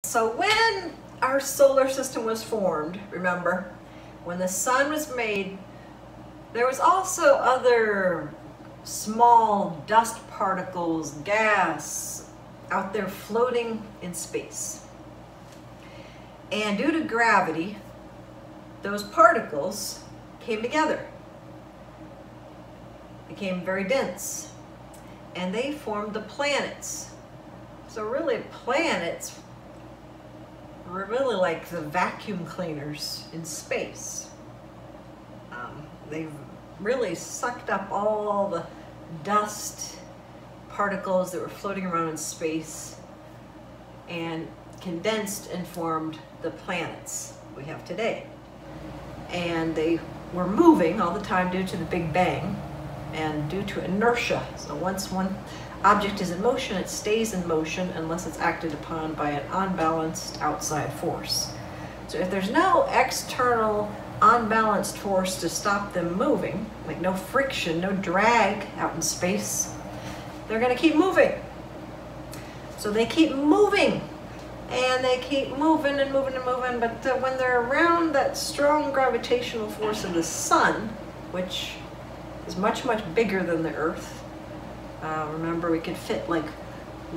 So when our solar system was formed, remember, when the sun was made, there was also other small dust particles, gas, out there floating in space. And due to gravity, those particles came together, became very dense, and they formed the planets. So really, planets were really like the vacuum cleaners in space. They've really sucked up all the dust particles that were floating around in space and condensed and formed the planets we have today. And they were moving all the time due to the Big Bang and due to inertia. So once one object is in motion, it stays in motion unless it's acted upon by an unbalanced outside force. So if there's no external unbalanced force to stop them moving, like no friction, no drag out in space, they're going to keep moving. So they keep moving, and they keep moving and moving and moving, but when they're around that strong gravitational force of the sun, which is much, much bigger than the Earth. Remember, we could fit like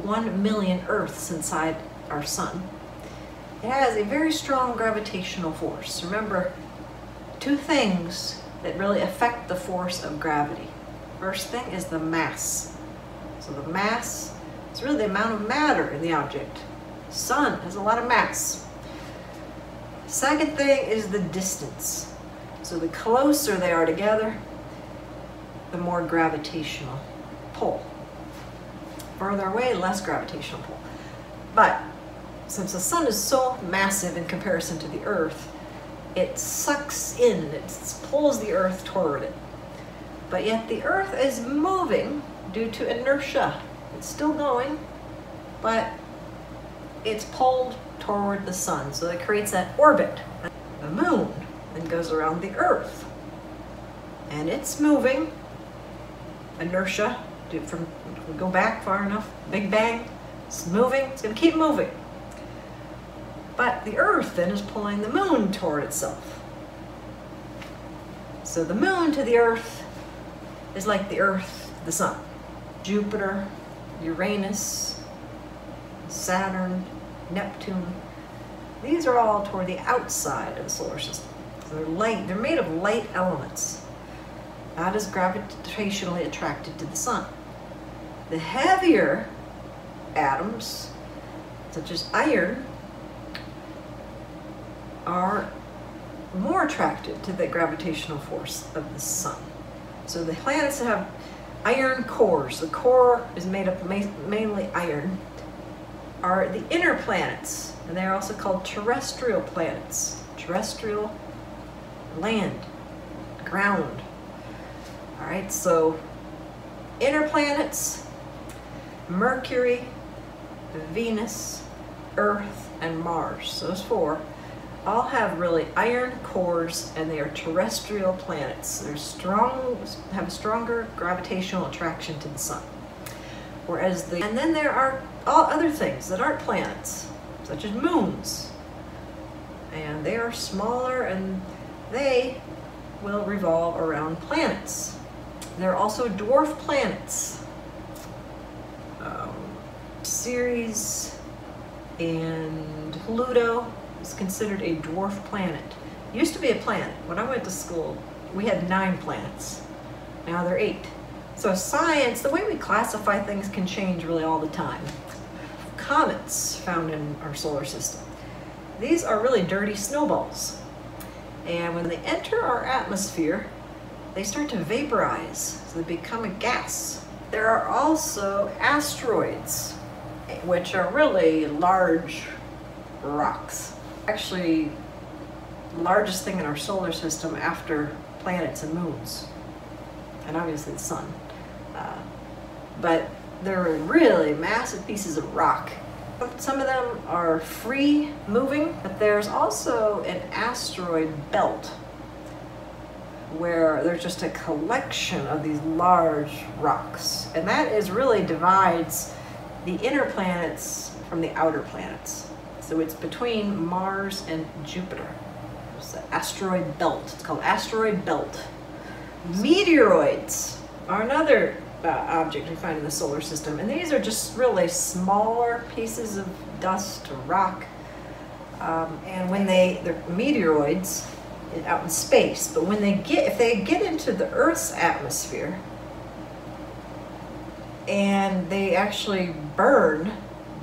1 million Earths inside our sun. It has a very strong gravitational force. Remember, two things that really affect the force of gravity. First thing is the mass. So the mass is really the amount of matter in the object. The sun has a lot of mass. Second thing is the distance. So the closer they are together, the more gravitational pull. Further away, less gravitational pull. But since the sun is so massive in comparison to the Earth, it sucks in, it pulls the Earth toward it. But yet the Earth is moving due to inertia. It's still going, but it's pulled toward the sun. So it creates that orbit. The moon then goes around the Earth. And it's moving. Inertia, if we go back far enough, Big Bang, it's moving, it's going to keep moving. But the Earth then is pulling the moon toward itself. So the moon to the Earth is like the Earth to the sun. Jupiter, Uranus, Saturn, Neptune, these are all toward the outside of the solar system. So they're light, they're made of light elements, not as gravitationally attracted to the sun. The heavier atoms, such as iron, are more attracted to the gravitational force of the sun. So the planets that have iron cores, the core is made up mainly iron, are the inner planets, and they're also called terrestrial planets. Terrestrial, land, ground. All right, so inner planets, Mercury, Venus, Earth, and Mars, those four, all have really iron cores, and they are terrestrial planets. They're strong, have a stronger gravitational attraction to the sun. Whereas and then there are all other things that aren't planets, such as moons. And they are smaller, and they will revolve around planets. There are also dwarf planets. Ceres and Pluto is considered a dwarf planet. It used to be a planet. When I went to school, we had 9 planets. Now there are 8. So science, the way we classify things can change really all the time. Comets found in our solar system. These are really dirty snowballs. And when they enter our atmosphere, they start to vaporize, so they become a gas. There are also asteroids, which are really large rocks. Actually, the largest thing in our solar system after planets and moons, and obviously the sun. But they're really massive pieces of rock. Some of them are free moving, but there's also an asteroid belt where there's just a collection of these large rocks. And that is really divides the inner planets from the outer planets. So it's between Mars and Jupiter. It's the asteroid belt. It's called asteroid belt. Meteoroids are another object we find in the solar system, and these are just really smaller pieces of dust or rock. And when they're meteoroids out in space, but when if they get into the Earth's atmosphere, and they actually burn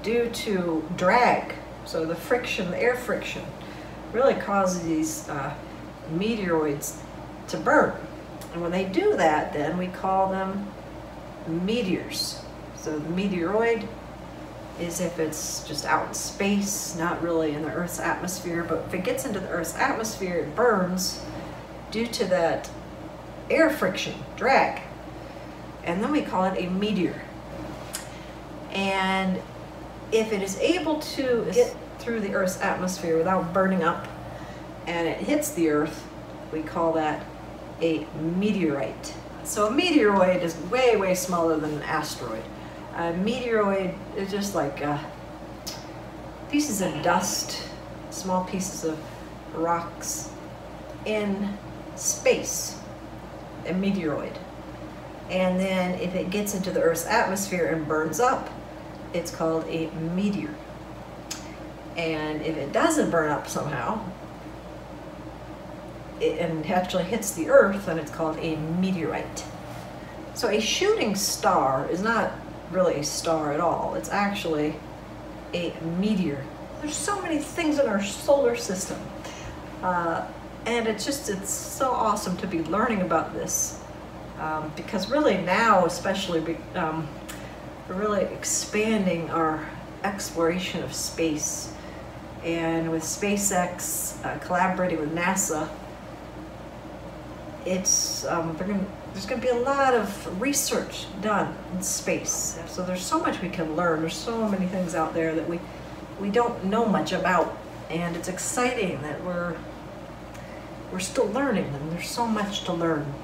due to drag, so the friction, the air friction, really causes these meteoroids to burn. And when they do that, then we call them meteors. So the meteoroid is if it's just out in space, not really in the Earth's atmosphere, but if it gets into the Earth's atmosphere, it burns due to that air friction, drag. And then we call it a meteor. And if it is able to get through the Earth's atmosphere without burning up and it hits the Earth, we call that a meteorite. So a meteoroid is way, way smaller than an asteroid. A meteoroid is just like pieces of dust, small pieces of rocks in space, a meteoroid. And then if it gets into the Earth's atmosphere and burns up, it's called a meteor. And if it doesn't burn up somehow, and actually hits the Earth, then it's called a meteorite. So a shooting star is not really a star at all. It's actually a meteor. There's so many things in our solar system. And it's so awesome to be learning about this. Because really now, especially, we're really expanding our exploration of space. And with SpaceX collaborating with NASA, there's going to be a lot of research done in space. So there's so much we can learn. There's so many things out there that we don't know much about, and it's exciting that we're still learning, and there's so much to learn.